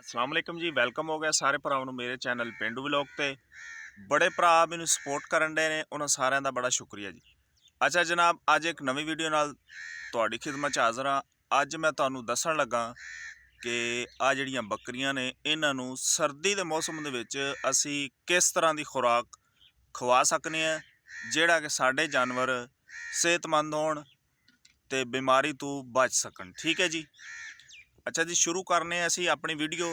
अस्सलाम वालेकुम जी। वेलकम हो गया सारे भरावां नूं मेरे चैनल पेंडू व्लॉग ते। बड़े भरा मैनूं सपोर्ट करन डे ने, उन्हां सारिਆਂ ਦਾ बड़ा शुक्रिया जी। अच्छा जनाब, अज एक नवीं वीडियो नाल तुहाडी खिदमत च हाज़र हाँ। अज मैं तुहानूं दस्सण लगा कि आ जिहड़ियां बकरियां ने, इन्हां नूं सर्दी दे मौसम दे विच असीं किस तरह दी खुराक खवा सकने हैं जिहड़ा कि साडे जानवर सेहतमंद होण ते बीमारी तो बच सकन। ठीक है जी। अच्छा जी, शुरू करने असी अपनी वीडियो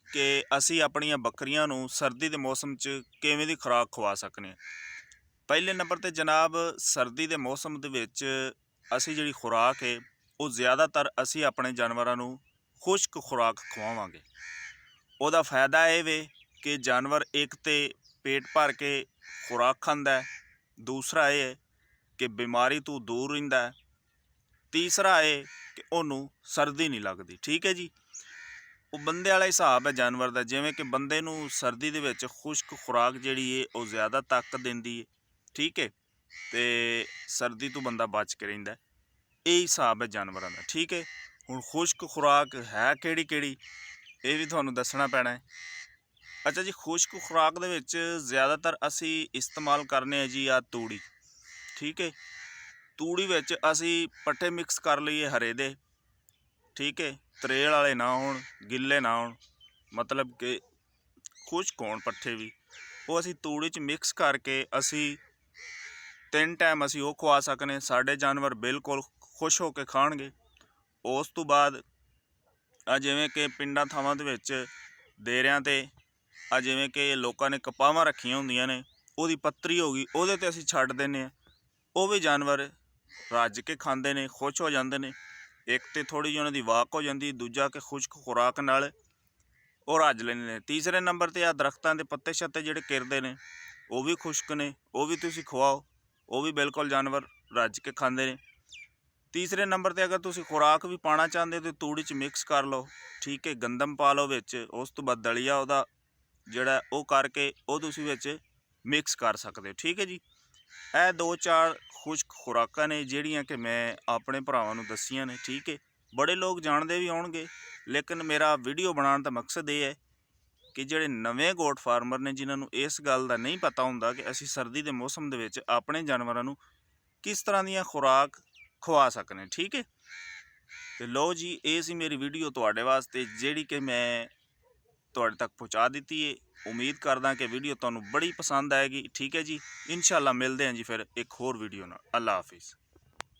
कि असी अपनियां बकरियां नूं सर्दी के मौसम च किवें दी खुराक खवा सकने। पहले नंबर ते जनाब, सर्दी के मौसम दे विच असी जिहड़ी खुराक है वो ज़्यादातर असी अपने जानवरां नूं खुश्क खुराक खवावांगे। उहदा फायदा ये वे कि जानवर एक तो पेट भर के खुराक खांदा है, दूसरा ये है कि बीमारी तो दूर रहिंदा है, तीसरा है कि उन्होंने सर्दी नहीं लगती। ठीक है जी। वो बंदे वाला हिसाब है जानवर का, जिमें कि बंदे नूं सर्दी दे विच खुश्क खुराक जिहड़ी है वो ज़्यादा ताकत देंदी है। ठीक है, तो सर्दी तो बंदा बच के रहिंदा है। यही हिसाब है जानवरों का। ठीक है, हुण खुश्क खुराक है किहड़ी किहड़ी ये भी तुहानूं दसना पैना है। अच्छा जी, खुश्क खुराक दे विच ज़्यादातर असी इस्तेमाल करने हैं जी आ तूड़ी। ठीक है, तूड़ी विच असी पट्ठे मिक्स कर लईए हरे दे। ठीक है, तरेल वाले ना होण, गिले ना होण, मतलब कि खुश्क होण पट्ठे भी, वो असी तूड़ी च मिक्स करके असी 3 टाइम असी वो खवा सकने। साडे जानवर बिल्कुल खुश हो के खाणगे। उस तो बाद जिवें कि पिंडां थावां दे विच डेरियां ते जिवें कि लोकां ने कपावां रखियां हुंदियां ने, उहदी पत्तरी हो गई, उहदे ते असी छड्ड दिंदे आं। वो भी जानवर रज के खांदे ने, खुश हो जांदे ने। एक तो थोड़ी जी उन्हां दी वाक हो जाती, दूजा कि खुश्क खुराक नाल वो रज लैंदे ने। तीसरे नंबर ते आ दरख्तां दे पत्ते शत्ते जिहड़े किरदे ने वो भी खुश्क ने, वो भी तुसीं खवाओ, वो भी बिल्कुल जानवर रज के खांदे ने। तीसरे नंबर ते अगर तुसीं खुराक भी पाना चाहते हो तो तूड़ी च मिक्स कर लो। ठीक है, गंदम पा लो विच, उस तो बाद दलिया उहदा जिहड़ा वो करके वो तुसीं विच मिक्स कर सकते हो। ठीक है जी। ਇਹ 2-4 खुश्क खुराकां ने ਜਿਹੜੀਆਂ कि मैं अपने भरावां नूं दस्सियां ने। ठीक है, बड़े लोग जाणदे भी होणगे, लेकिन मेरा वीडियो बनाउण दा मकसद ये है कि ਜਿਹੜੇ नवें गोट फार्मर ने जिन्हां नूं इस गल दा नहीं पता हुंदा कि असीं सर्दी दे मौसम दे विच अपने जानवरां नूं किस तरह दीयां खुराक खवा सकने। ठीक है, तो लो जी, ये सी मेरी वीडियो तुहाडे वास्ते जिहड़ी कि मैं तुहाडे तक पहुँचा दी है। उम्मीद करदा कि वीडियो तुहानूं बड़ी पसंद आएगी। ठीक है जी, इंशाअल्लाह मिलते हैं जी फिर एक होर वीडियो नाल। अल्लाह हाफिज़।